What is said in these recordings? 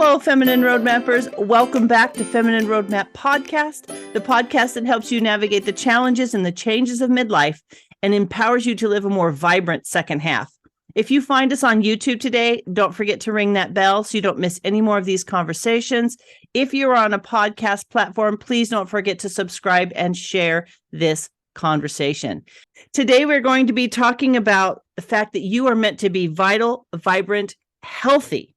Hello, Feminine Roadmappers. Welcome back to Feminine Roadmap Podcast, the podcast that helps you navigate the challenges and the changes of midlife and empowers you to live a more vibrant second half. If you find us on YouTube today, don't forget to ring that bell so you don't miss any more of these conversations. If you're on a podcast platform, please don't forget to subscribe and share this conversation. Today, we're going to be talking about the fact that you are meant to be vital, vibrant, healthy,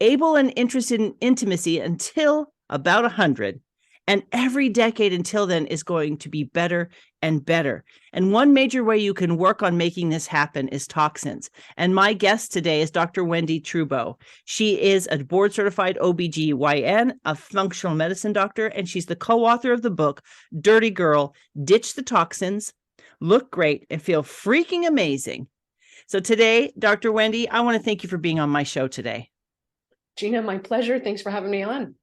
able and interested in intimacy until about 100. And every decade until then is going to be better and better. And one major way you can work on making this happen is toxins. And my guest today is Dr. Wendie Trubow. She is a board-certified OBGYN, a functional medicine doctor, and she's the co-author of the book, Dirty Girl, Ditch the Toxins, Look Great, and Feel Freaking Amazing. So today, Dr. Wendie, I want to thank you for being on my show today. Gina, my pleasure. Thanks for having me on.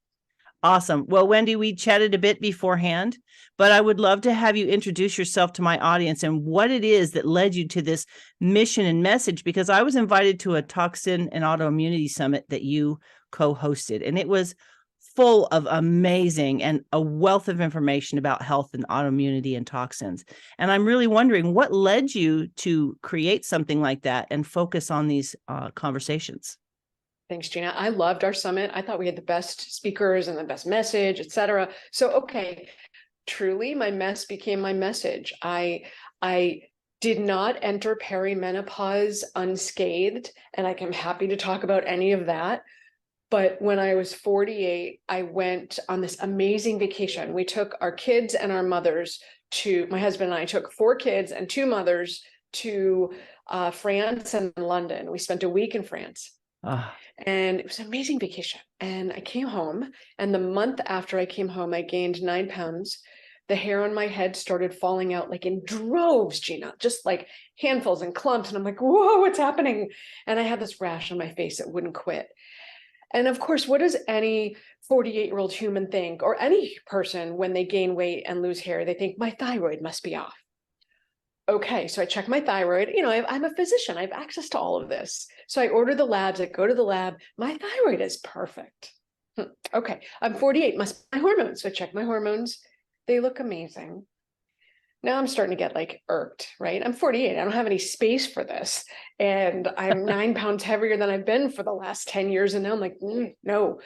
Awesome. Well, Wendie, we chatted a bit beforehand, but I would love to have you introduce yourself to my audience and what it is that led you to this mission and message, because I was invited to a toxin and autoimmunity summit that you co-hosted, and it was full of amazing and a wealth of information about health and autoimmunity and toxins. And I'm really wondering what led you to create something like that and focus on these conversations. Thanks, Gina. I loved our summit. I thought we had the best speakers and the best message, etc. So, okay, truly my mess became my message. I did not enter perimenopause unscathed, and I'm happy to talk about any of that. But when I was 48, I went on this amazing vacation. We took our kids and our mothers my husband and I took 4 kids and 2 mothers to France and London. We spent a week in France. And it was an amazing vacation. And I came home, and the month after I came home, I gained 9 pounds. The hair on my head started falling out like in droves, Gina, just like handfuls and clumps. And I'm like, whoa, what's happening? And I had this rash on my face that wouldn't quit. And of course, what does any 48-year-old human think, or any person when they gain weight and lose hair? They think my thyroid must be off. Okay, so I check my thyroid. I'm a physician. I have access to all of this. So I order the labs. I go to the lab. My thyroid is perfect. Okay, I'm 48. Must be my hormones. So I check my hormones. They look amazing. Now I'm starting to get like irked, right? I'm 48. I don't have any space for this. And I'm 9 pounds heavier than I've been for the last 10 years. And now I'm like, no.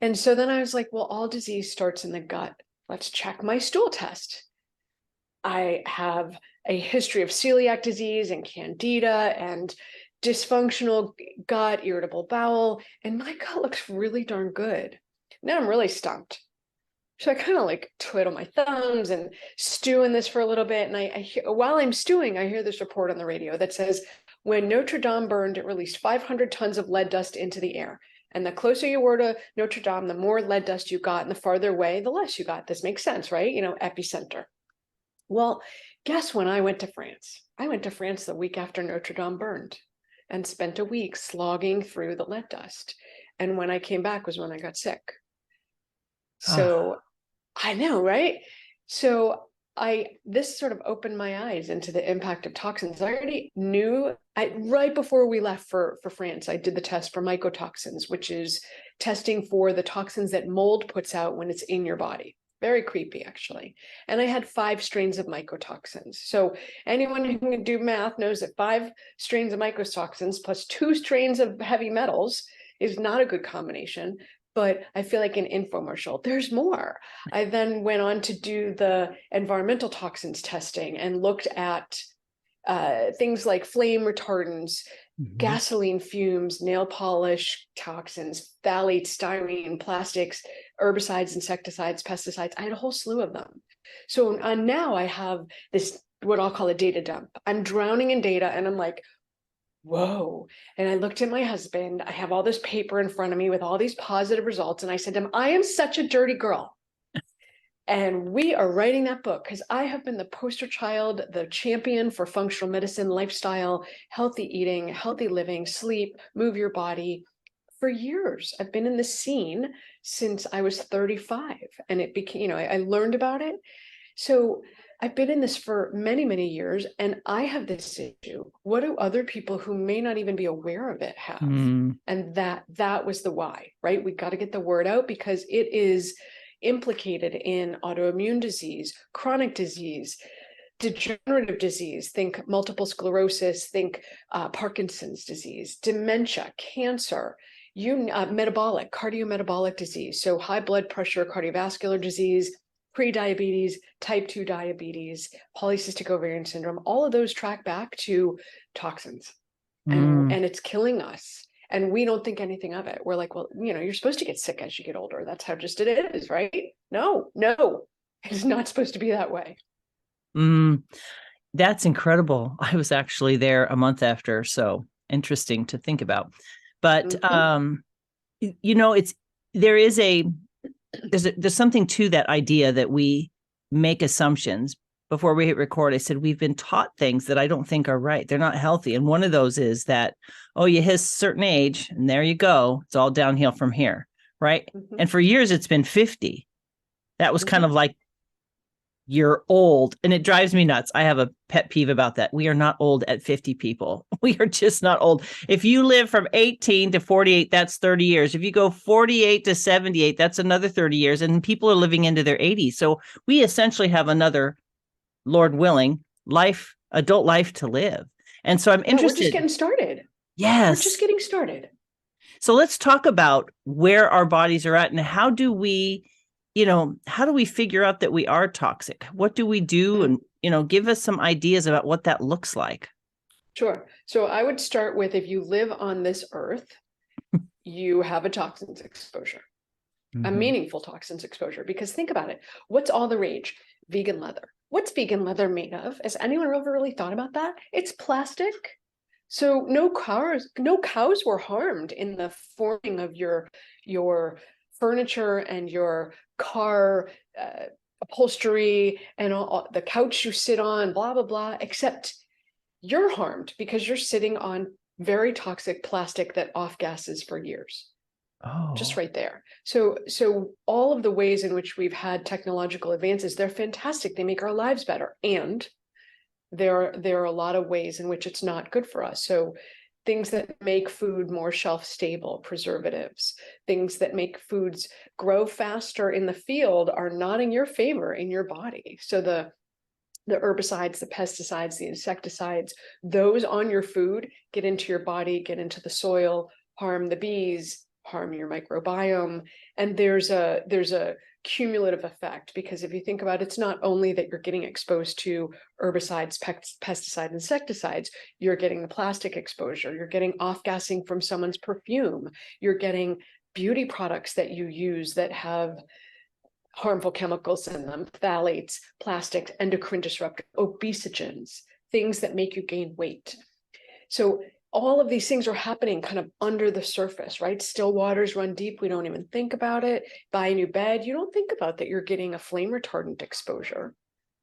And so then I was like, well, all disease starts in the gut. Let's check my stool test. I have a history of celiac disease and candida and dysfunctional gut, irritable bowel, and my gut looks really darn good. Now I'm really stumped. So I kind of like twiddle my thumbs and stew in this for a little bit. And while I'm stewing, I hear this report on the radio that says, when Notre Dame burned, it released 500 tons of lead dust into the air. And the closer you were to Notre Dame, the more lead dust you got, and the farther away, the less you got. This makes sense, right? Epicenter. Well, guess when I went to France? I went to France the week after Notre Dame burned and spent a week slogging through the lead dust. And when I came back was when I got sick. So I know, right? So this sort of opened my eyes into the impact of toxins. I already knew, right before we left for France, I did the test for mycotoxins, which is testing for the toxins that mold puts out when it's in your body. Very creepy, actually. And I had 5 strains of mycotoxins. So anyone who can do math knows that 5 strains of mycotoxins plus 2 strains of heavy metals is not a good combination. But I feel like an infomercial. There's more. I then went on to do the environmental toxins testing and looked at things like flame retardants, gasoline fumes, nail polish toxins, phthalates, styrene, plastics, herbicides, insecticides, pesticides. I had a whole slew of them. So now I have this, what I'll call a data dump. I'm drowning in data, and I'm like, whoa. And I looked at my husband. I have all this paper in front of me with all these positive results. And I said to him, I am such a dirty girl. And we are writing that book because I have been the poster child, the champion for functional medicine, lifestyle, healthy eating, healthy living, sleep, move your body for years. I've been in the scene since I was 35, and it became, I learned about it. So I've been in this for many, many years, and I have this issue. What do other people who may not even be aware of it have? And that was the why, right? We got to get the word out because it is implicated in autoimmune disease, chronic disease, degenerative disease, think multiple sclerosis, think Parkinson's disease, dementia, cancer, metabolic, cardiometabolic disease. So high blood pressure, cardiovascular disease, pre-diabetes, type 2 diabetes, polycystic ovarian syndrome, all of those track back to toxins. And it's killing us. And we don't think anything of it. We're like, well, you're supposed to get sick as you get older. That's how just it is, right? No, it's not supposed to be that way. That's incredible. I was actually there a month after, so interesting to think about. But there's something to that idea that we make assumptions. Before we hit record, I said we've been taught things that I don't think are right. They're not healthy. And one of those is that, you hit a certain age and there you go. It's all downhill from here, right? And for years it's been 50. That was kind of like, you're old, and it drives me nuts. I have a pet peeve about that. We are not old at 50, people. We are just not old. If you live from 18 to 48, that's 30 years. If you go 48 to 78, that's another 30 years. And people are living into their 80s. So we essentially have another, Lord willing, adult life to live. And so I'm interested. We're just getting started. Yes. We're just getting started. So let's talk about where our bodies are at and how do we figure out that we are toxic? What do we do? And, give us some ideas about what that looks like. Sure. So I would start with, if you live on this earth, you have a toxins exposure, a meaningful toxins exposure, because think about it. What's all the rage? Vegan leather. What's vegan leather made of? Has anyone ever really thought about that? It's plastic. So no cows were harmed in the forming of your furniture and your car upholstery and all the couch you sit on, blah, blah, blah, except you're harmed because you're sitting on very toxic plastic that off gases for years. Just right there. So all of the ways in which we've had technological advances, they're fantastic. They make our lives better. And there are a lot of ways in which it's not good for us. So things that make food more shelf stable, preservatives, things that make foods grow faster in the field are not in your favor in your body. So the herbicides, the pesticides, the insecticides, those on your food get into your body, get into the soil, harm the bees, harm your microbiome. And there's a cumulative effect, because if you think about it, it's not only that you're getting exposed to herbicides, pesticides, insecticides, you're getting the plastic exposure, you're getting off-gassing from someone's perfume, you're getting beauty products that you use that have harmful chemicals in them, phthalates, plastics, endocrine disruptors, obesogens, things that make you gain weight. So all of these things are happening kind of under the surface, right? Still waters run deep. We don't even think about it. Buy a new bed. You don't think about that you're getting a flame retardant exposure.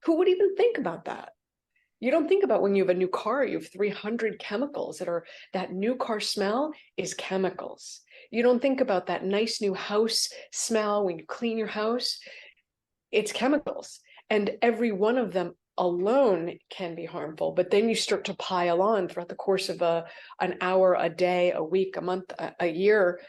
Who would even think about that? You don't think about when you have a new car, you have 300 chemicals that new car smell is chemicals. You don't think about that nice new house smell when you clean your house. It's chemicals. And every one of them alone can be harmful, but then you start to pile on throughout the course of an hour, a day, a week, a month, a year.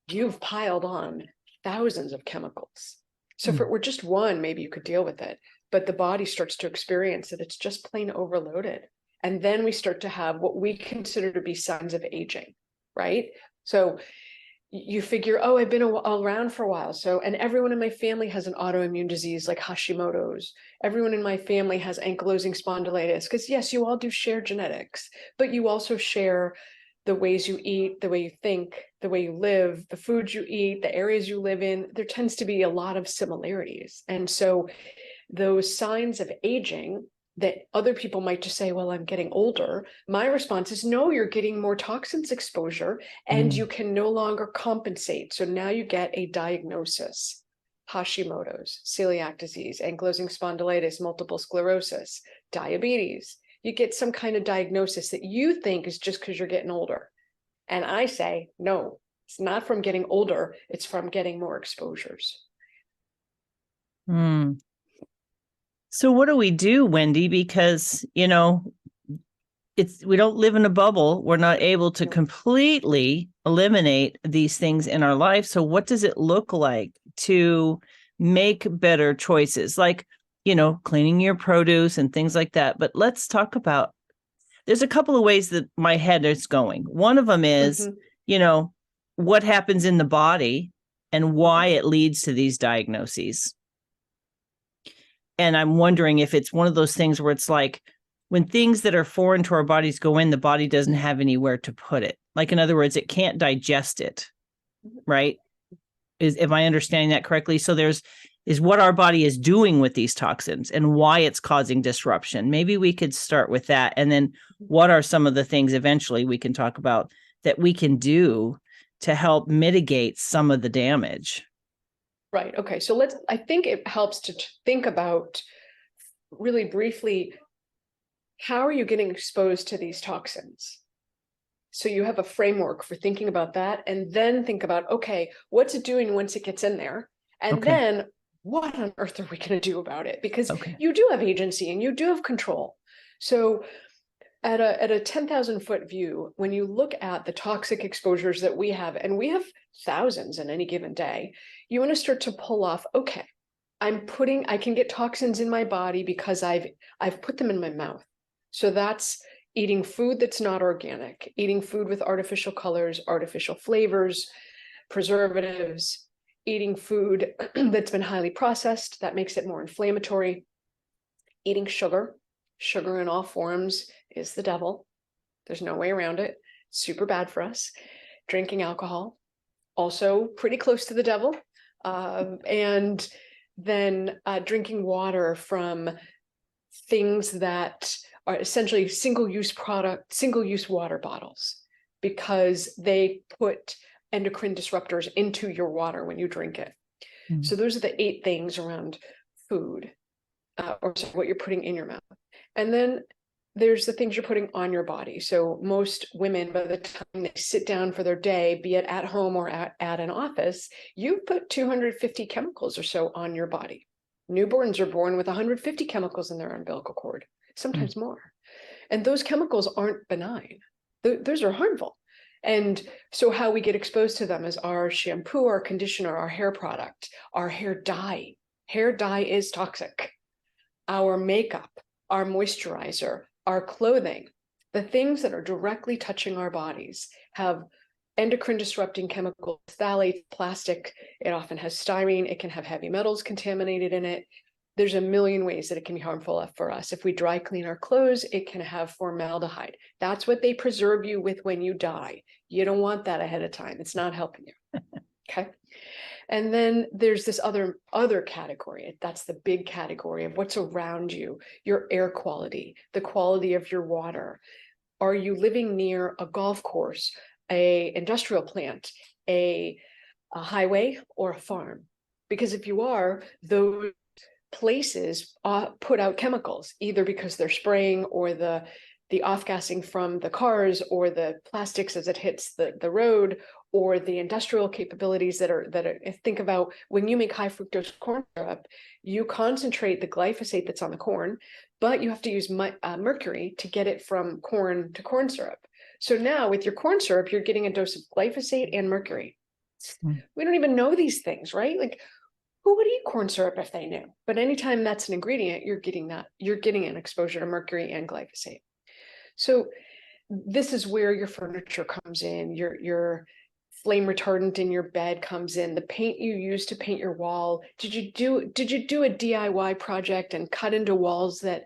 You've piled on thousands of chemicals. So if it were just one, maybe you could deal with it, but the body starts to experience that it's just plain overloaded. And then we start to have what we consider to be signs of aging, right? So you figure, I've been around for a while. So, and everyone in my family has an autoimmune disease like Hashimoto's. Everyone in my family has ankylosing spondylitis, because yes, you all do share genetics, but you also share the ways you eat, the way you think, the way you live, the foods you eat, the areas you live in. There tends to be a lot of similarities. And so those signs of aging that other people might just say, well, I'm getting older. My response is, no, you're getting more toxins exposure and you can no longer compensate. So now you get a diagnosis: Hashimoto's, celiac disease, ankylosing spondylitis, multiple sclerosis, diabetes. You get some kind of diagnosis that you think is just because you're getting older. And I say, no, it's not from getting older. It's from getting more exposures. So what do we do, Wendie? Because, we don't live in a bubble. We're not able to completely eliminate these things in our life. So what does it look like to make better choices? Like, cleaning your produce and things like that. But let's talk about, there's a couple of ways that my head is going. One of them is, what happens in the body and why it leads to these diagnoses. And I'm wondering if it's one of those things where it's like, when things that are foreign to our bodies go in, the body doesn't have anywhere to put it. Like, in other words, it can't digest it, right? Am I understanding that correctly? So is what our body is doing with these toxins and why it's causing disruption. Maybe we could start with that. And then what are some of the things eventually we can talk about that we can do to help mitigate some of the damage? Right. Okay. So I think it helps to think about really briefly, how are you getting exposed to these toxins? So you have a framework for thinking about that, and then think about, okay, what's it doing once it gets in there? And then what on earth are we going to do about it? Because you do have agency and you do have control. So at a 10,000 foot view, when you look at the toxic exposures that we have, and we have thousands in any given day, you want to start to pull off, okay, I can get toxins in my body because I've put them in my mouth. So that's eating food that's not organic, eating food with artificial colors, artificial flavors, preservatives, eating food that's been highly processed, that makes it more inflammatory, eating sugar in all forms is the devil. There's no way around it. Super bad for us. Drinking alcohol, also pretty close to the devil. And then drinking water from things that are essentially single-use water bottles, because they put endocrine disruptors into your water when you drink it. So those are the 8 things around food, or what you're putting in your mouth. And then there's the things you're putting on your body. So most women, by the time they sit down for their day, be it at home or at an office, you put 250 chemicals or so on your body. Newborns are born with 150 chemicals in their umbilical cord, sometimes more. And those chemicals aren't benign. Those are harmful. And so how we get exposed to them is our shampoo, our conditioner, our hair product, our hair dye. Hair dye is toxic. Our makeup, our moisturizer, our clothing, the things that are directly touching our bodies have endocrine disrupting chemicals, phthalates, plastic. It often has styrene. It can have heavy metals contaminated in it. There's a million ways that it can be harmful for us. If we dry clean our clothes, it can have formaldehyde. That's what they preserve you with when you die. You don't want that ahead of time. It's not helping you. Okay. And then there's this other category. That's the big category of what's around you, your air quality, the quality of your water. Are you living near a golf course, a industrial plant, a highway, or a farm? Because if you are, those places put out chemicals, either because they're spraying, or the off-gassing from the cars, or the plastics as it hits the road, or the industrial capabilities that are think about when you make high fructose corn syrup, you concentrate the glyphosate that's on the corn, but you have to use mercury to get it from corn to corn syrup. So now with your corn syrup, you're getting a dose of glyphosate and mercury. We don't even know these things, right? Like, who would eat corn syrup if they knew? But anytime that's an ingredient, you're getting an exposure to mercury and glyphosate. So this is where your furniture comes in, your flame retardant in your bed comes in, the paint you use to paint your wall. Did you do a DIY project and cut into walls that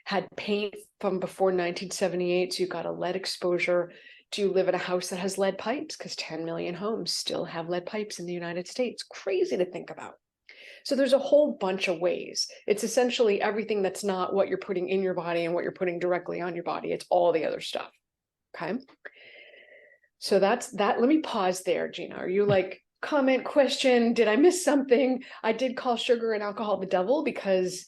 had paint from before 1978, so you got a lead exposure? Do you live in a house that has lead pipes? Because 10 million homes still have lead pipes in the United States. Crazy to think about. So there's a whole bunch of ways. It's essentially everything that's not what you're putting in your body and what you're putting directly on your body. It's all the other stuff. Okay. So that's that. Let me pause there, Gina. Are you like, comment, question? Did I miss something? I did call sugar and alcohol the devil because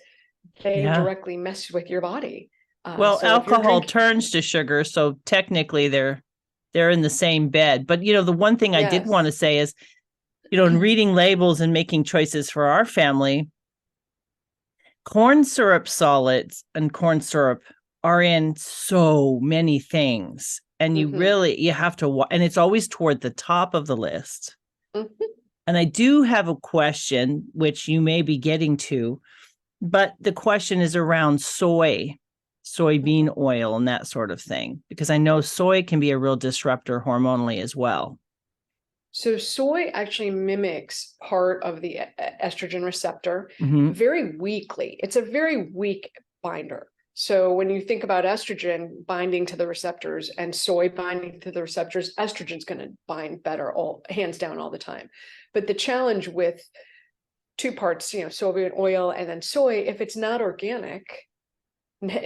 they directly mess with your body. Well, so alcohol turns to sugar, so technically they're in the same bed. But the one thing I did want to say is, in reading labels and making choices for our family, Corn syrup solids and corn syrup are in so many things. And you have to, and it's always toward the top of the list. Mm-hmm. And I do have a question, which you may be getting to, but the question is around soybean oil and that sort of thing, because I know soy can be a real disruptor hormonally as well. So soy actually mimics part of the estrogen receptor very weakly. It's a very weak binder. So when you think about estrogen binding to the receptors and soy binding to the receptors, estrogen's going to bind better, all hands down, all the time. But the challenge with two parts, soybean oil and then soy, if it's not organic,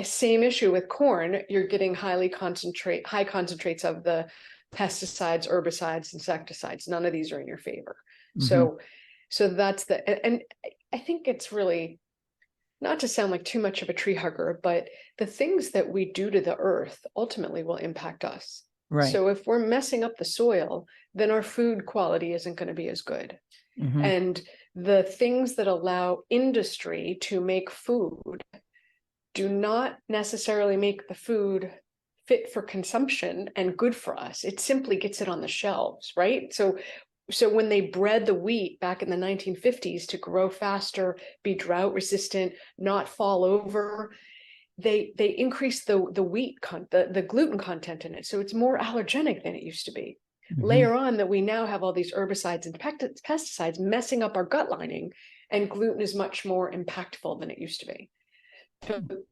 same issue with corn, you're getting high concentrates of the pesticides, herbicides, insecticides. None of these are in your favor. So that's and I think it's really, not to sound like too much of a tree hugger, but the things that we do to the earth ultimately will impact us. Right. So if we're messing up the soil, then our food quality isn't going to be as good. And the things that allow industry to make food do not necessarily make the food fit for consumption and good for us. It simply gets it on the shelves, right? So when they bred the wheat back in the 1950s to grow faster, be drought resistant, not fall over, they increased the wheat the gluten content in it. So it's more allergenic than it used to be. Later on, that we now have all these herbicides and pesticides messing up our gut lining, and gluten is much more impactful than it used to be.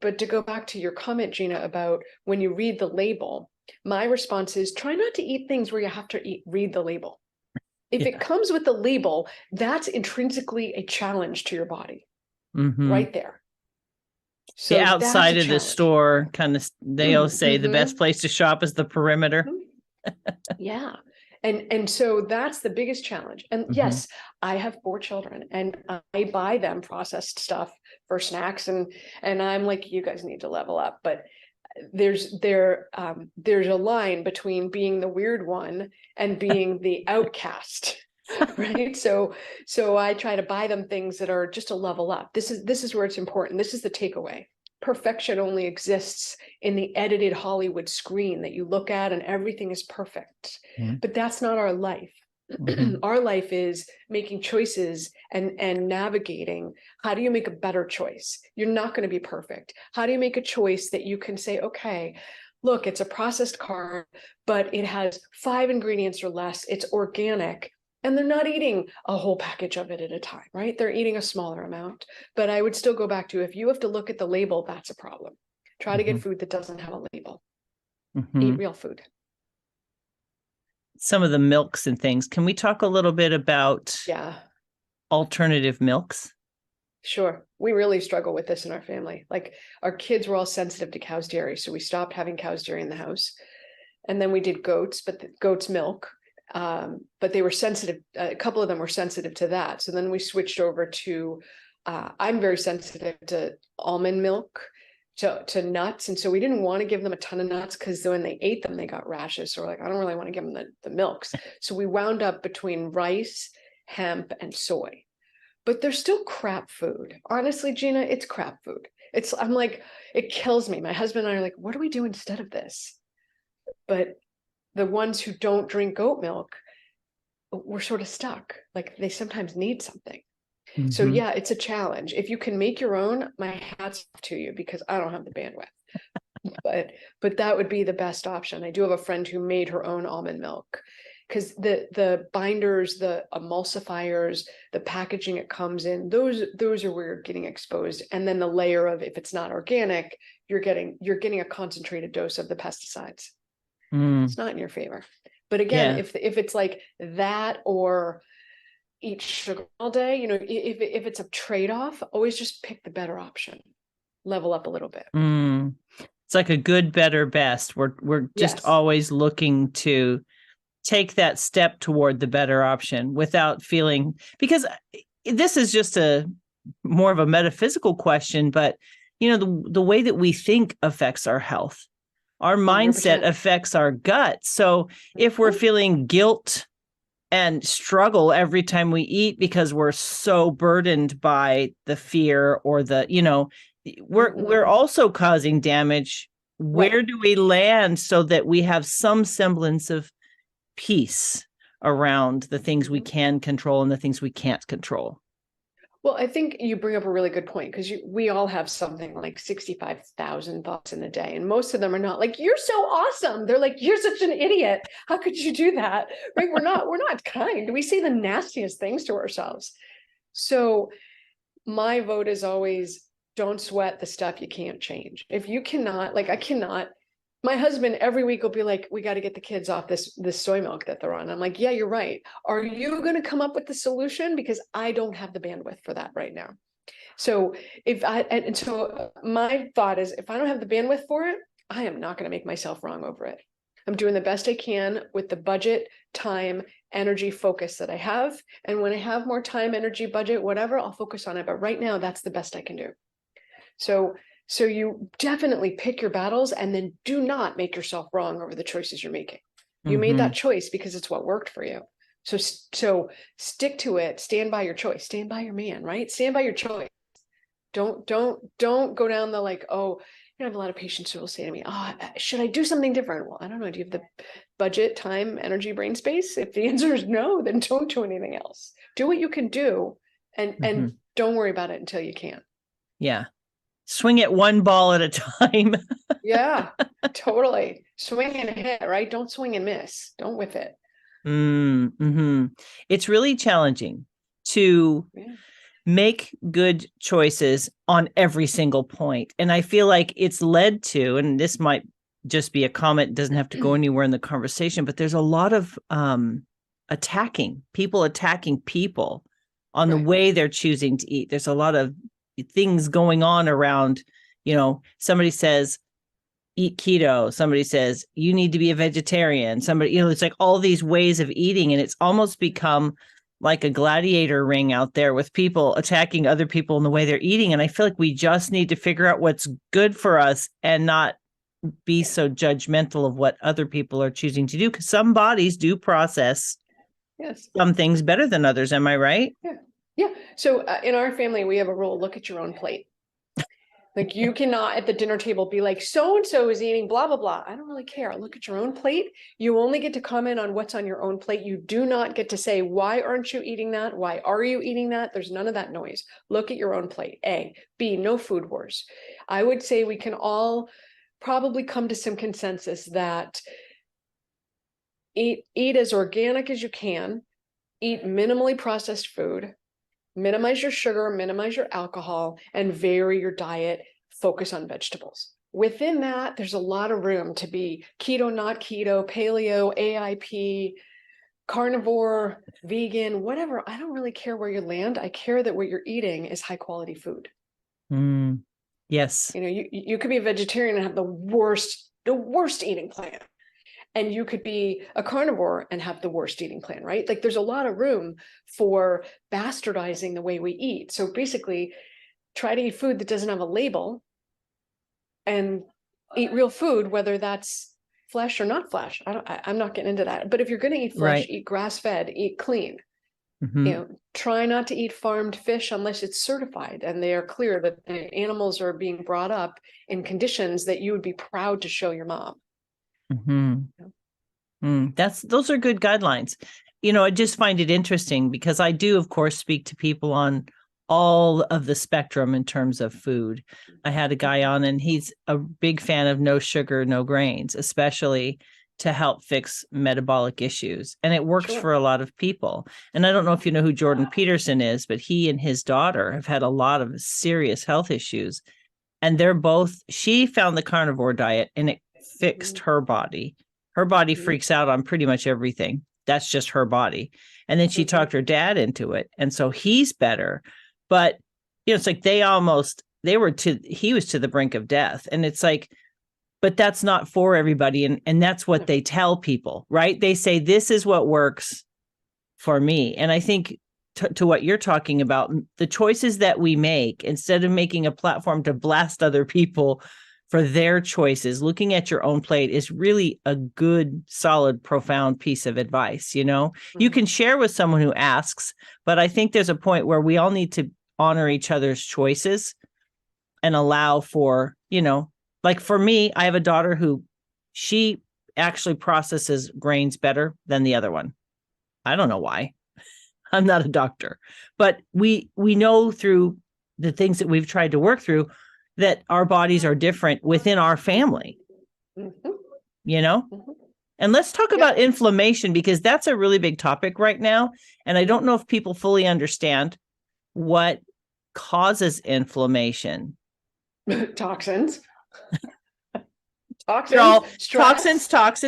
But to go back to your comment, Gina, about when you read the label, my response is try not to eat things where you have to read the label. If it comes with the label, that's intrinsically a challenge to your body, right there. So the outside of the store, kind of, they all say the best place to shop is the perimeter. Yeah. And so that's the biggest challenge. And yes, I have 4 children and I buy them processed stuff for snacks. And I'm like, you guys need to level up. But there's a line between being the weird one and being the outcast. Right. So I try to buy them things that are just a level up. This is where it's important. This is the takeaway. Perfection only exists in the edited Hollywood screen that you look at and everything is perfect. But that's not our life. Our life is making choices and navigating. How do you make a better choice? You're not going to be perfect. How do you make a choice that you can say, okay, look, it's a processed carb, but it has 5 ingredients or less. It's organic. And they're not eating a whole package of it at a time, right? They're eating a smaller amount. But I would still go back to, if you have to look at the label, that's a problem. Try to get food that doesn't have a label. Eat real food. Some of the milks and things. Can we talk a little bit about alternative milks? Sure. We really struggle with this in our family. Like, our kids were all sensitive to cow's dairy. So we stopped having cow's dairy in the house. And then we did goats, but the goat's milk. But they were sensitive. A couple of them were sensitive to that. So then we switched over to, I'm very sensitive to almond milk, to nuts. And so we didn't want to give them a ton of nuts because when they ate them, they got rashes. So we're like, I don't really want to give them the milks. So we wound up between rice, hemp, and soy. But they're still crap food. Honestly, Gina, it's crap food. I'm like, it kills me. My husband and I are like, what do we do instead of this? But the ones who don't drink goat milk, we're sort of stuck. Like, they sometimes need something. So yeah, it's a challenge. If you can make your own, my hat's off to you, because I don't have the bandwidth. but that would be the best option. I do have a friend who made her own almond milk, because the binders, the emulsifiers, the packaging it comes in, those are where you're getting exposed. And then the layer of, if it's not organic, you're getting a concentrated dose of the pesticides. It's not in your favor. But again, if it's like that, or eat sugar all day, if it's a trade-off, always just pick the better option. Level up a little bit. It's like a good, better, best. We're just always looking to take that step toward the better option without feeling, because this is just a more of a metaphysical question, but the way that we think affects our health. Our mindset 100%. Affects our gut. So if we're feeling guilt and struggle every time we eat because we're so burdened by the fear or the, we're also causing damage. Where do we land so that we have some semblance of peace around the things we can control and the things we can't control? Well, I think you bring up a really good point, because we all have something like 65,000 thoughts in a day, and most of them are not like, you're so awesome. They're like, you're such an idiot. How could you do that? Right? We're not kind. We say the nastiest things to ourselves. So my vote is always, don't sweat the stuff you can't change. If you cannot, like I cannot, my husband every week will be like, we got to get the kids off this soy milk that they're on. I'm like, yeah, you're right. Are you going to come up with the solution? Because I don't have the bandwidth for that right now. So my thought is, if I don't have the bandwidth for it, I am not going to make myself wrong over it. I'm doing the best I can with the budget, time, energy, focus that I have. And when I have more time, energy, budget, whatever, I'll focus on it. But right now, that's the best I can do. So you definitely pick your battles, and then do not make yourself wrong over the choices you're making. You made that choice because it's what worked for you. So stick to it. Stand by your choice. Stand by your man, right? Stand by your choice. Don't go down the like, oh, I have a lot of patients who will say to me, oh, should I do something different? Well, I don't know. Do you have the budget, time, energy, brain space? If the answer is no, then don't do anything else. Do what you can do, and don't worry about it until you can. Yeah. Swing it one ball at a time. Yeah, totally. Swing and hit, right? Don't swing and miss. Don't whiff it. It's really challenging to make good choices on every single point. And I feel like it's led to, and this might just be a comment, doesn't have to go anywhere in the conversation, but there's a lot of attacking people on the way they're choosing to eat. There's a lot of things going on around, somebody says, eat keto. Somebody says, you need to be a vegetarian. Somebody, it's like all these ways of eating. And it's almost become like a gladiator ring out there with people attacking other people in the way they're eating. And I feel like we just need to figure out what's good for us and not be so judgmental of what other people are choosing to do. Because some bodies do process some things better than others. Am I right? Yeah. So in our family, we have a rule: look at your own plate. Like, you cannot at the dinner table be like, so-and-so is eating blah, blah, blah. I don't really care. Look at your own plate. You only get to comment on what's on your own plate. You do not get to say, why aren't you eating that? Why are you eating that? There's none of that noise. Look at your own plate. A. B, no food wars. I would say we can all probably come to some consensus that eat as organic as you can, eat minimally processed food, minimize your sugar, minimize your alcohol, and vary your diet, focus on vegetables. Within that, there's a lot of room to be keto, not keto, paleo, AIP, carnivore, vegan, whatever. I don't really care where you land. I care that what you're eating is high quality food. Yes. You could be a vegetarian and have the worst eating plan. And you could be a carnivore and have the worst eating plan, right? Like, there's a lot of room for bastardizing the way we eat. So basically, try to eat food that doesn't have a label and eat real food, whether that's flesh or not flesh. I'm not getting into that. But if you're going to eat flesh, eat grass-fed, eat clean. Try not to eat farmed fish unless it's certified and they are clear that the animals are being brought up in conditions that you would be proud to show your mom. Those are good guidelines. I just find it interesting because I do, of course, speak to people on all of the spectrum in terms of food. I had a guy on and he's a big fan of no sugar, no grains, especially to help fix metabolic issues. And it works for a lot of people. And I don't know if you know who Jordan Peterson is, but he and his daughter have had a lot of serious health issues. And she found the carnivore diet and it fixed her body. Her body freaks out on pretty much everything. That's just her body. And then she talked her dad into it. And so he's better. But, it's like he was to the brink of death. And it's like, but that's not for everybody. And that's what they tell people, right? They say, this is what works for me. And I think to what you're talking about, the choices that we make, instead of making a platform to blast other people, for their choices. Looking at your own plate is really a good, solid, profound piece of advice. You know, you can share with someone who asks, but I think there's a point where we all need to honor each other's choices and allow for, you know, like for me, I have a daughter who she actually processes grains better than the other one. I don't know why. I'm not a doctor, but we know through the things that we've tried to work through that our bodies are different within our family, you know? And let's talk about inflammation, because that's a really big topic right now. And I don't know if people fully understand what causes inflammation. Toxins. Toxins, stress.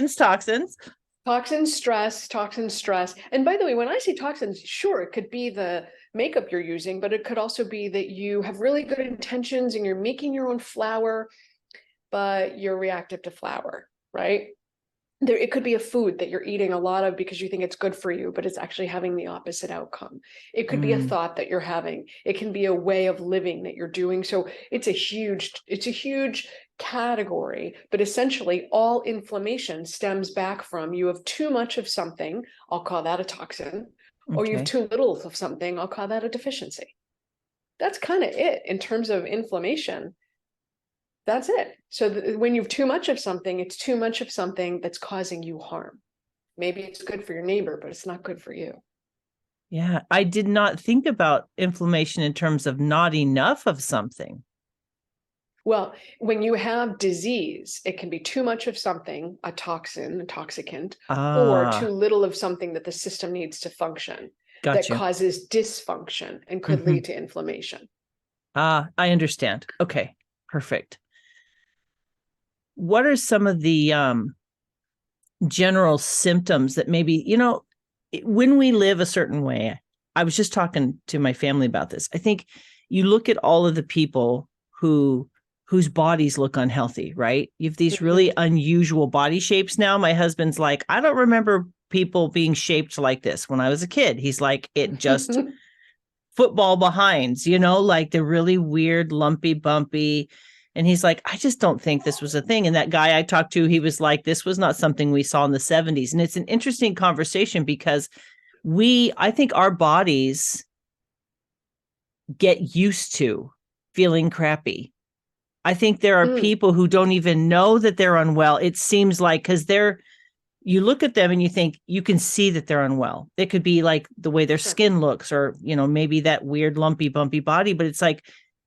And by the way, when I say toxins, sure, it could be the makeup you're using, but it could also be that you have really good intentions and you're making your own flour, but you're reactive to flour, right? It could be a food that you're eating a lot of because you think it's good for you, but it's actually having the opposite outcome. It could be a thought that you're having. It can be a way of living that you're doing. So it's a huge category, but essentially all inflammation stems back from you have too much of something, I'll call that a toxin, or you have too little of something, I'll call that a deficiency. That's kind of it in terms of inflammation. That's it. So when you have too much of something, it's too much of something that's causing you harm. Maybe it's good for your neighbor, but it's not good for you. Yeah, I did not think about inflammation in terms of not enough of something. Well, when you have disease, it can be too much of something, a toxin, a toxicant, or too little of something that the system needs to function that causes dysfunction and could lead to inflammation. I understand. Okay, perfect. What are some of the general symptoms that maybe, you know, when we live a certain way? I was just talking to my family about this. I think you look at all of the people whose bodies look unhealthy, right? You have these really unusual body shapes now. My husband's like, I don't remember people being shaped like this when I was a kid. He's like, it just football behinds, you know, like the really weird, lumpy, bumpy. And he's like, I just don't think this was a thing. And that guy I talked to, he was like, this was not something we saw in the 70s. And it's an interesting conversation because I think our bodies get used to feeling crappy. I think there are people who don't even know that they're unwell. It seems like, because you look at them and you think you can see that they're unwell. It could be like the way their skin looks, or, you know, maybe that weird, lumpy, bumpy body, but it's like,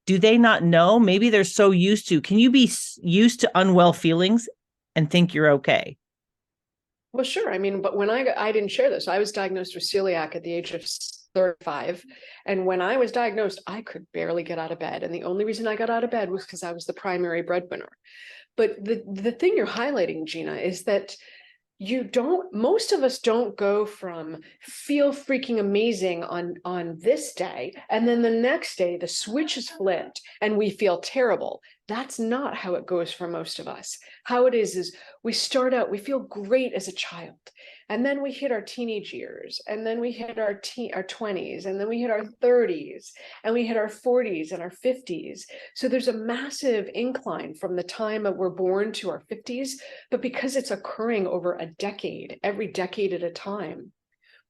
do they not know? Maybe they're so used to, can you be used to unwell feelings and think you're okay? Well, sure. I mean, but when I didn't share this, I was diagnosed with celiac at the age of 35. And when I was diagnosed, I could barely get out of bed. And the only reason I got out of bed was because I was the primary breadwinner. But the thing you're highlighting, Gina, is that most of us don't go from feel freaking amazing on this day, and then the next day the switch is flipped and we feel terrible. That's not how it goes for most of us. How it is we start out, we feel great as a child, and then we hit our teenage years, and then we hit our 20s, and then we hit our 30s, and we hit our 40s and our 50s. So there's a massive incline from the time that we're born to our 50s, but because it's occurring over a decade, every decade at a time,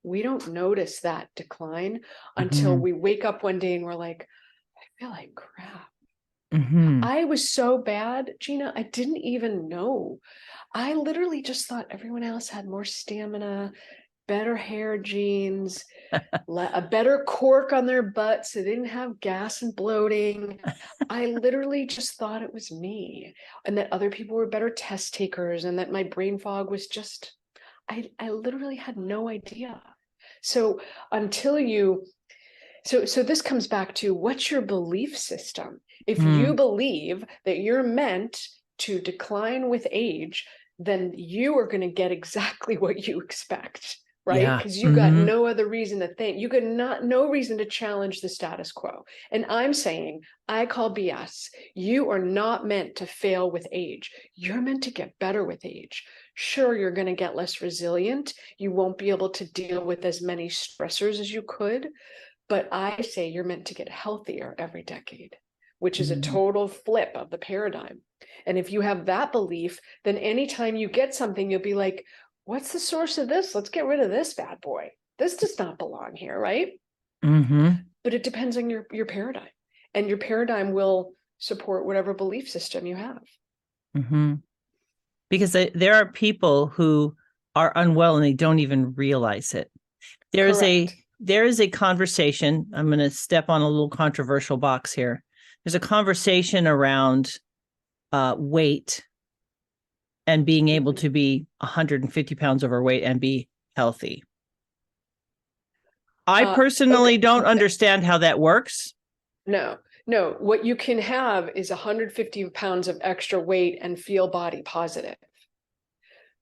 we don't notice that decline until we wake up one day and we're like, I feel like crap. I was so bad, Gina, I didn't even know. I literally just thought everyone else had more stamina, better hair genes, a better cork on their butt so they didn't have gas and bloating. I literally just thought it was me, and that other people were better test takers, and that my brain fog was just, I literally had no idea. So so this comes back to, what's your belief system? If you believe that you're meant to decline with age, then you are going to get exactly what you expect, right? Because you got no other reason to think. You got no reason to challenge the status quo. And I'm saying, I call BS. You are not meant to fail with age. You're meant to get better with age. Sure, you're going to get less resilient. You won't be able to deal with as many stressors as you could. But I say you're meant to get healthier every decade. which is a total flip of the paradigm. And if you have that belief, then anytime you get something, you'll be like, what's the source of this? Let's get rid of this bad boy. This does not belong here, right? But it depends on your paradigm, and your paradigm will support whatever belief system you have. Because there are people who are unwell and they don't even realize it. There is a conversation. I'm going to step on a little controversial box here. There's a conversation around weight and being able to be 150 pounds overweight and be healthy. I personally don't understand how that works. No. What you can have is 150 pounds of extra weight and feel body positive,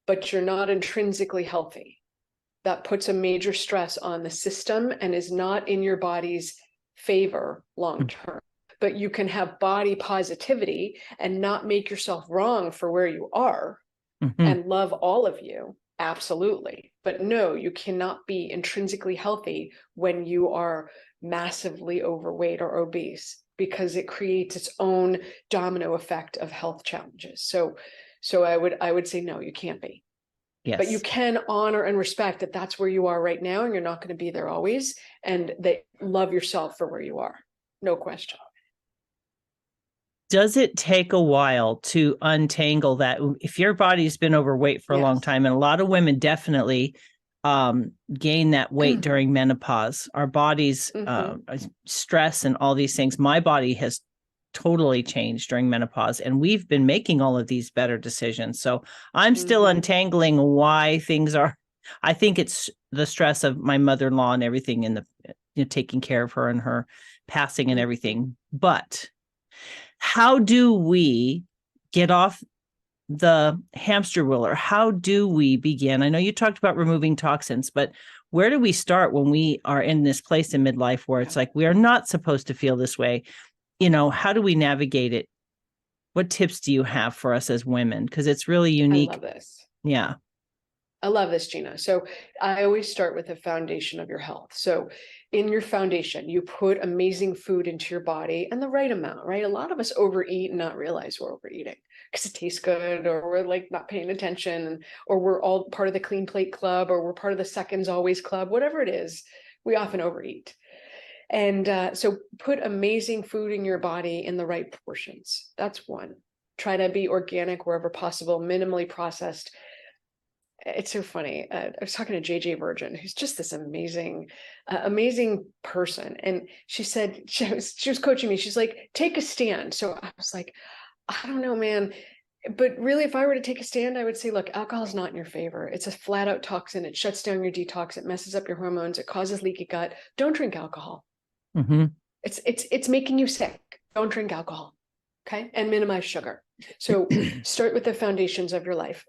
but you're not intrinsically healthy. That puts a major stress on the system and is not in your body's favor long term. But you can have body positivity and not make yourself wrong for where you are and love all of you. Absolutely. But no, you cannot be intrinsically healthy when you are massively overweight or obese, because it creates its own domino effect of health challenges. So I would say, no, you can't be. Yes. But you can honor and respect that that's where you are right now, and you're not going to be there always. And they love yourself for where you are. No question. Does it take a while to untangle that? If your body's been overweight for a long time, and a lot of women definitely gain that weight during menopause, our bodies, stress and all these things. My body has totally changed during menopause, and we've been making all of these better decisions. So I'm still untangling why things are. I think it's the stress of my mother-in-law and everything, and the taking care of her and her passing and everything. But how do we get off the hamster wheel, or how do we begin? I know you talked about removing toxins, but where do we start when we are in this place in midlife where it's like we are not supposed to feel this way? How do we navigate it? What tips do you have for us as women? Because it's really unique. I love this. Yeah. I love this, Gina. So I always start with the foundation of your health. So in your foundation, you put amazing food into your body, and the right amount, right? A lot of us overeat and not realize we're overeating because it tastes good, or we're like not paying attention, or we're all part of the clean plate club, or we're part of the seconds always club, whatever it is, we often overeat. And so put amazing food in your body in the right portions. That's one. Try to be organic wherever possible, minimally processed. It's so funny. I was talking to JJ Virgin, who's just this amazing person. And she said, she was coaching me. She's like, take a stand. So I was like, I don't know, man. But really, if I were to take a stand, I would say, look, alcohol is not in your favor. It's a flat out toxin. It shuts down your detox. It messes up your hormones. It causes leaky gut. Don't drink alcohol. It's making you sick. Don't drink alcohol. Okay. And minimize sugar. So start with the foundations of your life.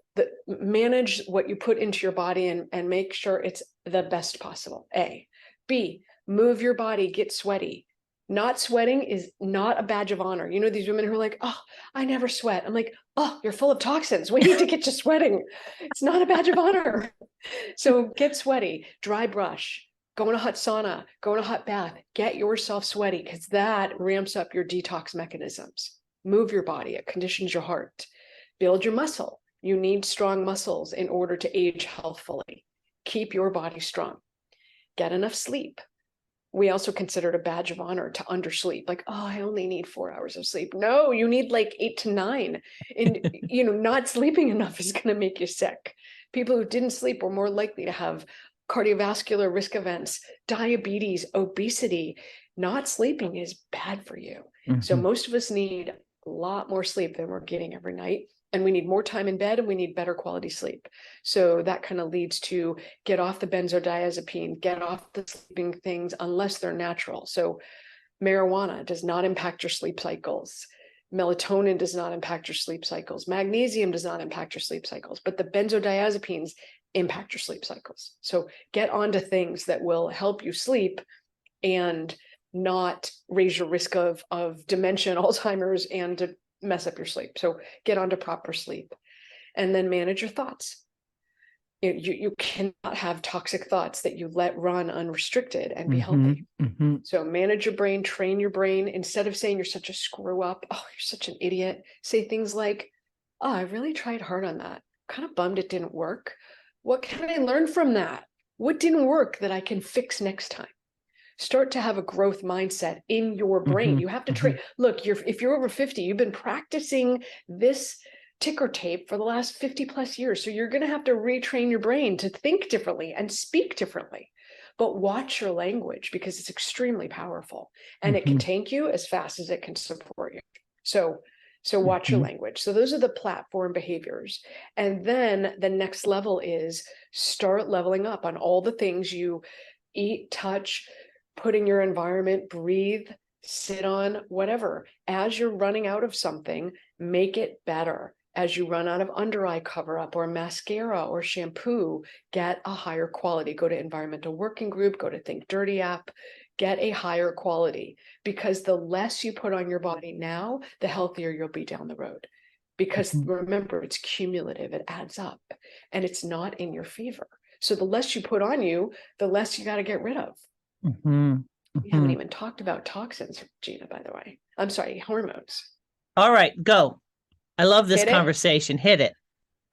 Manage what you put into your body and make sure it's the best possible. A. B. Move your body, get sweaty. Not sweating is not a badge of honor. You know, these women who are like, oh, I never sweat. I'm like, oh, you're full of toxins. We need to get you sweating. It's not a badge of honor. So get sweaty, dry brush, go in a hot sauna, go in a hot bath, get yourself sweaty, because that ramps up your detox mechanisms. Move your body. It conditions your heart. Build your muscle. You need strong muscles in order to age healthfully. Keep your body strong. Get enough sleep. We also consider it a badge of honor to undersleep. Like, oh, I only need 4 hours of sleep. No, you need like 8 to 9. And, not sleeping enough is going to make you sick. People who didn't sleep were more likely to have cardiovascular risk events, diabetes, obesity. Not sleeping is bad for you. So most of us need a lot more sleep than we're getting every night. And we need more time in bed, and we need better quality sleep. So that kind of leads to get off the benzodiazepine, get off the sleeping things unless they're natural. So marijuana does not impact your sleep cycles. Melatonin does not impact your sleep cycles. Magnesium does not impact your sleep cycles, but the benzodiazepines impact your sleep cycles. So get onto things that will help you sleep and not raise your risk of dementia and Alzheimer's and to mess up your sleep. So get onto proper sleep, and then manage your thoughts. You cannot have toxic thoughts that you let run unrestricted and be healthy. So manage your brain, train your brain. Instead of saying you're such a screw up, oh, you're such an idiot, say things like, oh, I really tried hard on that. Kind of bummed it didn't work. What can I learn from that? What didn't work that I can fix next time? Start to have a growth mindset in your brain. You have to train. Look, if you're over 50, you've been practicing this ticker tape for the last 50 plus years. So you're going to have to retrain your brain to think differently and speak differently. But watch your language, because it's extremely powerful, and it can tank you as fast as it can support you. So watch your language. So those are the platform behaviors. And then the next level is start leveling up on all the things you eat, touch, put in your environment, breathe, sit on, whatever. As you're running out of something, make it better. As you run out of under eye cover up or mascara or shampoo, get a higher quality. Go to Environmental Working Group, go to Think Dirty app, get a higher quality, because the less you put on your body now, the healthier you'll be down the road. Because remember, it's cumulative, it adds up, and it's not in your favor. So the less you put on you, the less you got to get rid of. We haven't even talked about toxins, Gina, by the way. I'm sorry, hormones. All right, go. I love this Hit it. conversation. Hit it.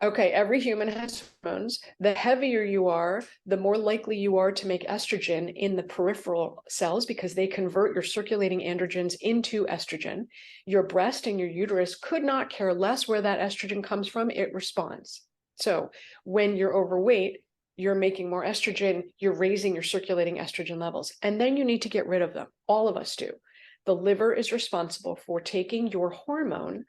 Okay, every human has hormones. The heavier you are, the more likely you are to make estrogen in the peripheral cells, because they convert your circulating androgens into estrogen. Your breast and your uterus could not care less where that estrogen comes from. It responds. So when you're overweight, you're making more estrogen, you're raising your circulating estrogen levels, and then you need to get rid of them. All of us do. The liver is responsible for taking your hormone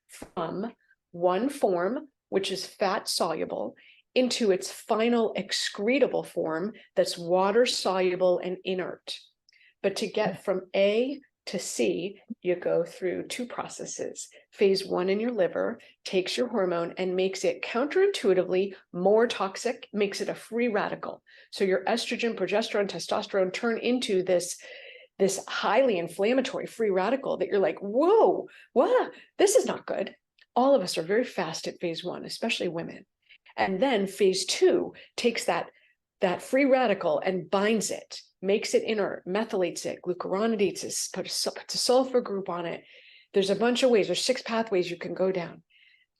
from one form, which is fat soluble, into its final excretable form that's water soluble and inert. But to get from A to C, you go through two processes. Phase 1 in your liver takes your hormone and makes it counterintuitively more toxic, makes it a free radical. So your estrogen, progesterone, testosterone turn into this highly inflammatory free radical that you're like, whoa, what? This is not good. All of us are very fast at phase 1, especially women. And then phase 2 takes that free radical and binds it, makes it inert, methylates it, glucuronidates it, puts a sulfur group on it. There's a bunch of ways. There's 6 pathways you can go down.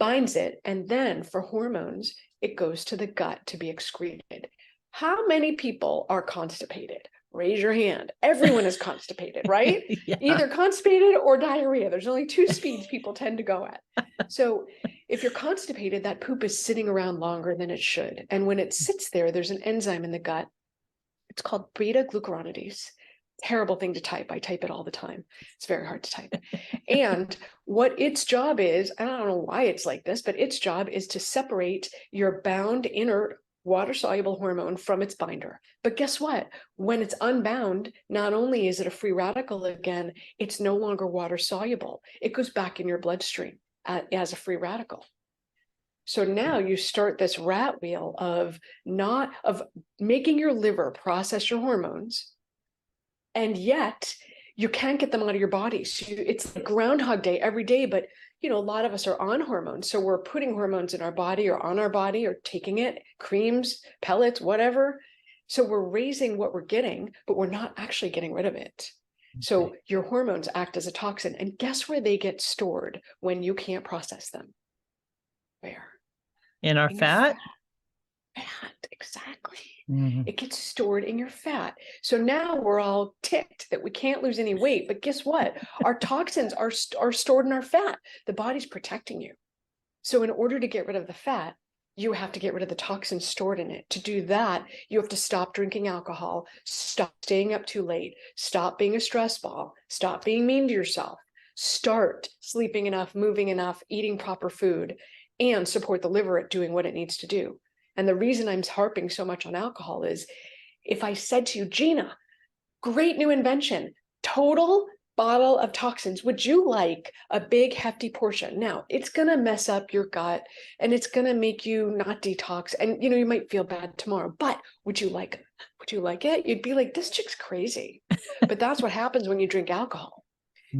Binds it, and then for hormones, it goes to the gut to be excreted. How many people are constipated? Raise your hand. Everyone is constipated, right? Yeah. Either constipated or diarrhea. There's only 2 speeds people tend to go at. So if you're constipated, that poop is sitting around longer than it should. And when it sits there, there's an enzyme in the gut. It's called beta glucuronidase. Terrible thing to type. I type it all the time. It's very hard to type. And what its job is, I don't know why it's like this, but its job is to separate your bound inert water-soluble hormone from its binder. But guess what? When it's unbound, not only is it a free radical again, it's no longer water-soluble. It goes back in your bloodstream as a free radical. So now you start this rat wheel of making your liver process your hormones, and yet you can't get them out of your body. So it's like Groundhog Day every day, but a lot of us are on hormones. So we're putting hormones in our body or on our body or taking it, creams, pellets, whatever. So we're raising what we're getting, but we're not actually getting rid of it. So your hormones act as a toxin. And guess where they get stored when you can't process them? Where? In our fat? Fat, exactly. It gets stored in your fat. So now we're all ticked that we can't lose any weight. But guess what? Our toxins are stored in our fat. The body's protecting you. So in order to get rid of the fat, you have to get rid of the toxins stored in it. To do that, you have to stop drinking alcohol, stop staying up too late, stop being a stress ball, stop being mean to yourself, start sleeping enough, moving enough, eating proper food, and support the liver at doing what it needs to do. And the reason I'm harping so much on alcohol is, if I said to you, Gina, great new invention, total bottle of toxins, would you like a big hefty portion? Now, it's going to mess up your gut and it's going to make you not detox. And, you might feel bad tomorrow, but would you like it? Would you like it? You'd be like, this chick's crazy. But that's what happens when you drink alcohol.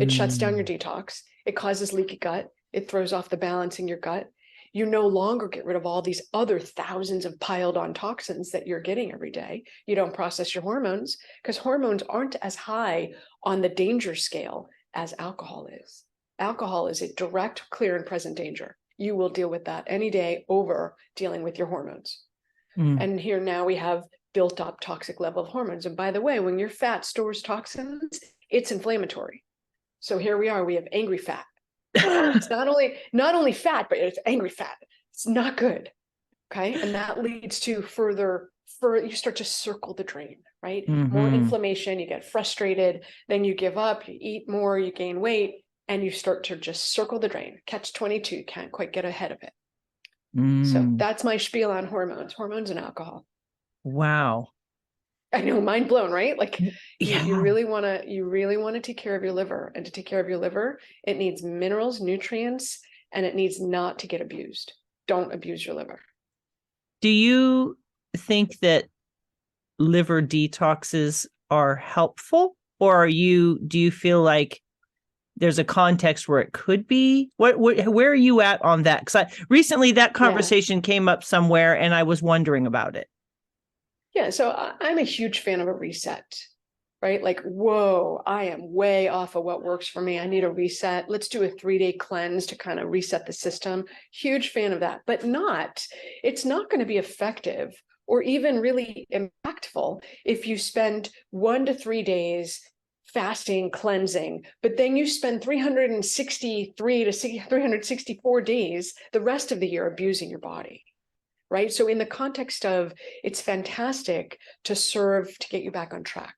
It shuts down your detox. It causes leaky gut. It throws off the balance in your gut. You no longer get rid of all these other thousands of piled on toxins that you're getting every day. You don't process your hormones because hormones aren't as high on the danger scale as alcohol is. Alcohol is a direct, clear, and present danger. You will deal with that any day over dealing with your hormones. And here now we have built up toxic level of hormones. And by the way, when your fat stores toxins, it's inflammatory. So here we are, we have angry fat. It's not only fat, but it's angry fat. It's not good. Okay. And that leads to you start to circle the drain, right? More inflammation, you get frustrated, then you give up, you eat more, you gain weight, and you start to just circle the drain. Catch 22, can't quite get ahead of it. So that's my spiel on hormones and alcohol. Wow. I know, mind blown, right? Like Yeah. you really want to take care of your liver, and to take care of your liver, it needs minerals, nutrients, and it needs not to get abused. Don't abuse your liver. Do you think that liver detoxes are helpful, or do you feel like there's a context where it could be? Where are you at on that? Because recently that conversation came up somewhere and I was wondering about it. Yeah, so I'm a huge fan of a reset, right? Like, whoa, I am way off of what works for me. I need a reset. Let's do a 3-day cleanse to kind of reset the system. Huge fan of that, but it's not going to be effective or even really impactful if you spend 1 to 3 days fasting, cleansing, but then you spend 363 to 364 days, the rest of the year, abusing your body. Right. So in the context of, it's fantastic to serve to get you back on track,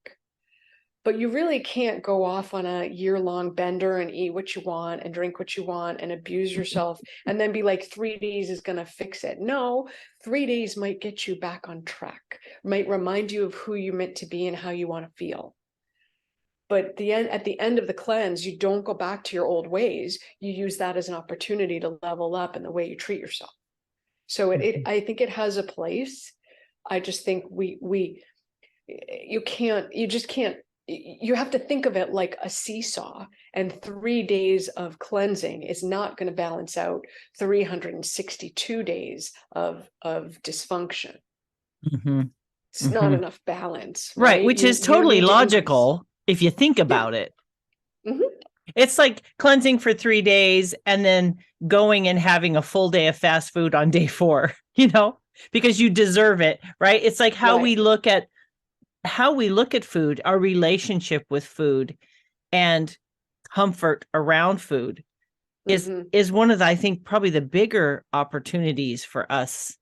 but you really can't go off on a year-long bender and eat what you want and drink what you want and abuse yourself and then be like 3 days is going to fix it. No, 3 days might get you back on track, might remind you of who you're meant to be and how you want to feel. But at the end of the cleanse, you don't go back to your old ways. You use that as an opportunity to level up in the way you treat yourself. So I think it has a place. I just think you have to think of it like a seesaw, and 3 days of cleansing is not going to balance out 362 days of dysfunction. It's not enough balance. Right. Which is totally logical if you think about it. It's like cleansing for 3 days and then going and having a full day of fast food on day 4, because you deserve it, right? It's like how we look at food, our relationship with food and comfort around food is one of the, I think, probably the bigger opportunities for us,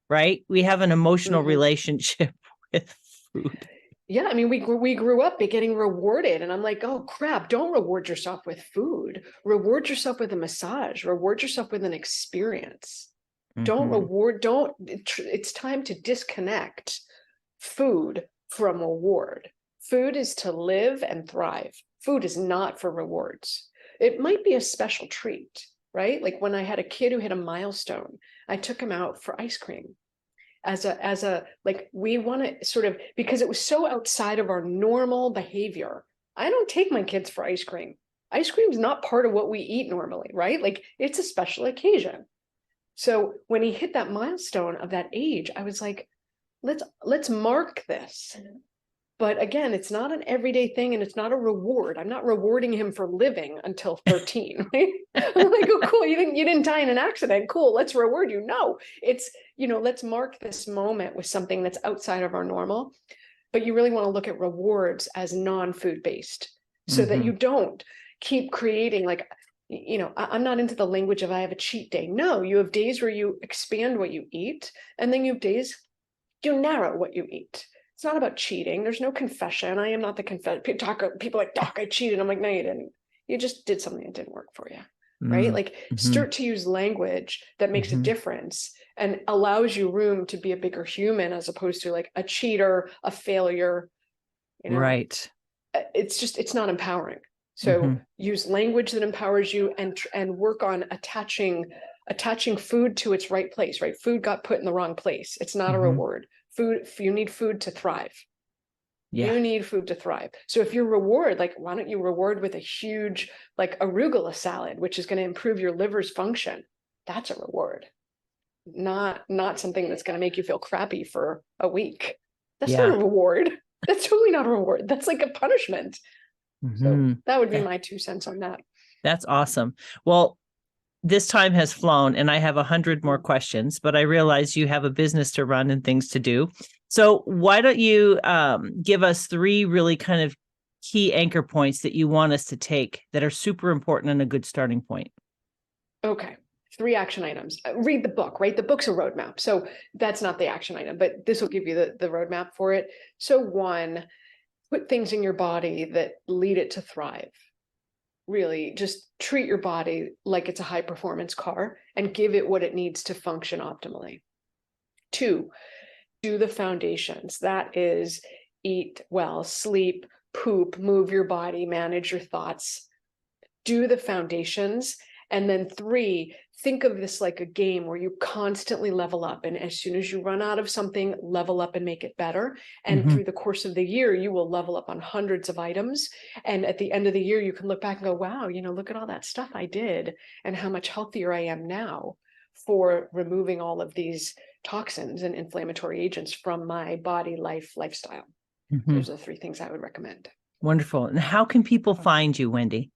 right? We have an emotional relationship with food. Yeah, I mean, we grew up getting rewarded, and I'm like, oh crap, don't reward yourself with food. Reward yourself with a massage. Reward yourself with an experience. It's time to disconnect food from reward. Food is to live and thrive. Food is not for rewards. It might be a special treat, right? Like when I had a kid who hit a milestone, I took him out for ice cream. We want to sort of, because it was so outside of our normal behavior. I don't take my kids for ice cream. Ice cream is not part of what we eat normally, right? Like it's a special occasion. So when he hit that milestone of that age, I was like, let's mark this. But again, it's not an everyday thing, and it's not a reward. I'm not rewarding him for living until 13, right? I'm like, oh, cool, you didn't die in an accident. Cool, let's reward you. No, it's, let's mark this moment with something that's outside of our normal. But you really want to look at rewards as non-food based, so that you don't keep creating I'm not into the language of I have a cheat day. No, you have days where you expand what you eat, and then you have days you narrow what you eat. It's not about cheating. There's no confession. I am not the confession. People like, Doc, I cheated. I'm like, no, you didn't. You just did something that didn't work for you, right? Like start to use language that makes a difference and allows you room to be a bigger human, as opposed to like a cheater, a failure. Right. It's not empowering. So use language that empowers you, and work on attaching food to its right place, right? Food got put in the wrong place. It's not a reward. You need food to thrive. You need food to thrive. So if you reward, like, why don't you reward with a huge, like, arugula salad, which is going to improve your liver's function, that's a reward. Not something that's going to make you feel crappy for a week. That's not a reward. That's totally not a reward. That's like a punishment. So that would be my 2 cents on that. That's awesome. Well, this time has flown and I have 100 more questions, but I realize you have a business to run and things to do. So why don't you give us 3 really kind of key anchor points that you want us to take that are super important and a good starting point? Okay. 3 action items. Read the book, right? The book's a roadmap. So that's not the action item, but this will give you the roadmap for it. So 1, put things in your body that lead it to thrive. Really just treat your body like it's a high performance car and give it what it needs to function optimally. 2, do the foundations. That is eat well, sleep, poop, move your body, manage your thoughts. Do the foundations. And then 3, think of this like a game where you constantly level up. And as soon as you run out of something, level up and make it better. And through the course of the year, you will level up on hundreds of items. And at the end of the year, you can look back and go, wow, look at all that stuff I did and how much healthier I am now for removing all of these toxins and inflammatory agents from my body, lifestyle. Those are the 3 things I would recommend. Wonderful. And how can people find you, Wendie?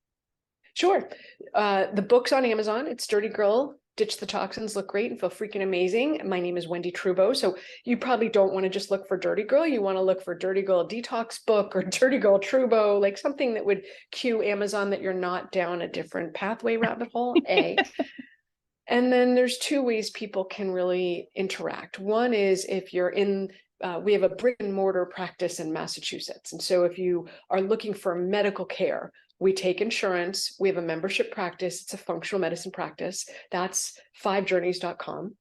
Sure. The book's on Amazon. It's Dirty Girl, Ditch the Toxins, Look Great and Feel Freaking Amazing. My name is Wendie Trubow. So you probably don't want to just look for Dirty Girl. You want to look for Dirty Girl Detox Book or Dirty Girl Trubow, like something that would cue Amazon that you're not down a different pathway rabbit hole, A. And then there's 2 ways people can really interact. One is if you're in we have a brick and mortar practice in Massachusetts. And so if you are looking for medical care, we take insurance. We have a membership practice. It's a functional medicine practice. That's 5journeys.com.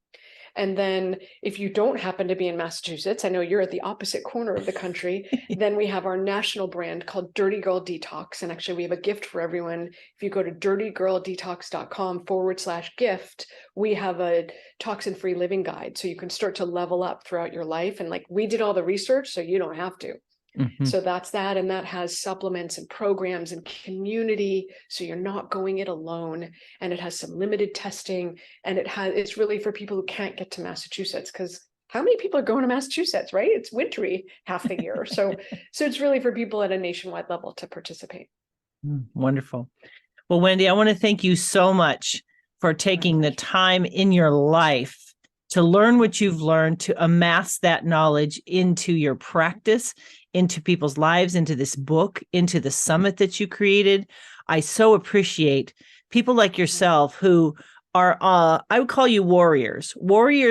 And then if you don't happen to be in Massachusetts, I know you're at the opposite corner of the country, then we have our national brand called Dirty Girl Detox. And actually we have a gift for everyone. If you go to dirtygirldetox.com/gift, we have a toxin-free living guide. So you can start to level up throughout your life. And like we did all the research, so you don't have to. So that's that. And that has supplements and programs and community. So you're not going it alone. And it has some limited testing. And it's really for people who can't get to Massachusetts, because how many people are going to Massachusetts, right? It's wintry half the year. So it's really for people at a nationwide level to participate. Wonderful. Well, Wendie, I want to thank you so much for taking the time in your life to learn what you've learned, to amass that knowledge into your practice, into people's lives, into this book, into the summit that you created. I so appreciate people like yourself who are, I would call you warriors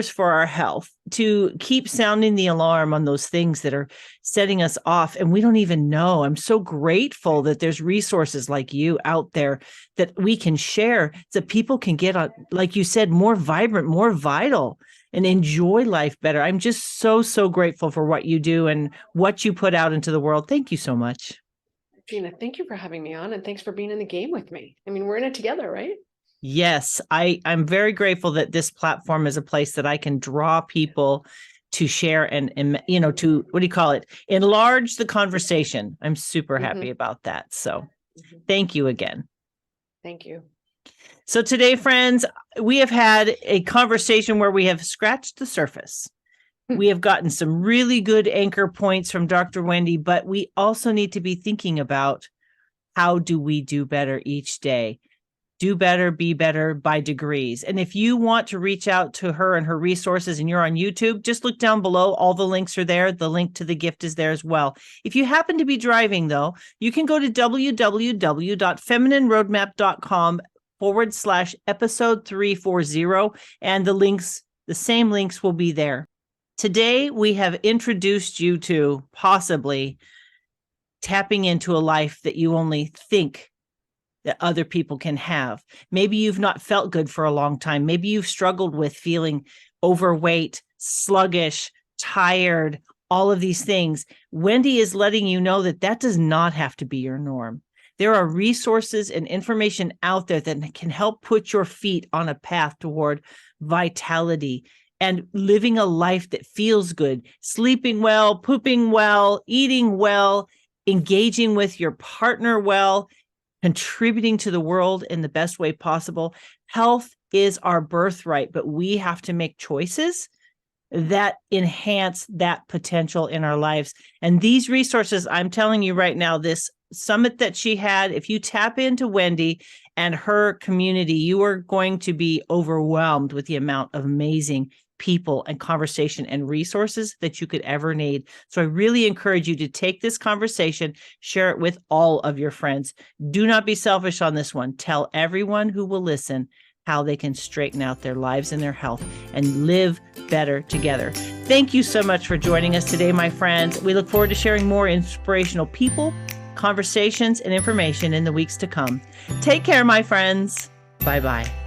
for our health, to keep sounding the alarm on those things that are setting us off. And we don't even know. I'm so grateful that there's resources like you out there that we can share, so people can get, like you said, more vibrant, more vital, and enjoy life better. I'm just so grateful for what you do and what you put out into the world. Thank you so much. Gina, thank you for having me on, and thanks for being in the game with me. I mean, we're in it together, right? Yes, I'm very grateful that this platform is a place that I can draw people to share and to, what do you call it? Enlarge the conversation. I'm super happy about that. So thank you again. Thank you. So today, friends, we have had a conversation where we have scratched the surface. We have gotten some really good anchor points from Dr. Wendie, but we also need to be thinking about how do we do better each day? Do better, be better by degrees. And if you want to reach out to her and her resources and you're on YouTube, just look down below. All the links are there. The link to the gift is there as well. If you happen to be driving, though, you can go to www.feminineroadmap.com/episode 340, and the same links will be there. Today, we have introduced you to possibly tapping into a life that you only think that other people can have. Maybe you've not felt good for a long time. Maybe you've struggled with feeling overweight, sluggish, tired, all of these things. Wendie is letting you know that that does not have to be your norm. There are resources and information out there that can help put your feet on a path toward vitality and living a life that feels good, sleeping well, pooping well, eating well, engaging with your partner well, contributing to the world in the best way possible. Health is our birthright, but we have to make choices that enhance that potential in our lives. And these resources, I'm telling you right now, this summit that she had, if you tap into Wendie and her community, you are going to be overwhelmed with the amount of amazing people and conversation and resources that you could ever need. So I really encourage you to take this conversation, share it with all of your friends. Do not be selfish on this one. Tell everyone who will listen how they can straighten out their lives and their health and live better together. Thank you so much for joining us today, my friends. We look forward to sharing more inspirational people, conversations, and information in the weeks to come. Take care, my friends. Bye-bye.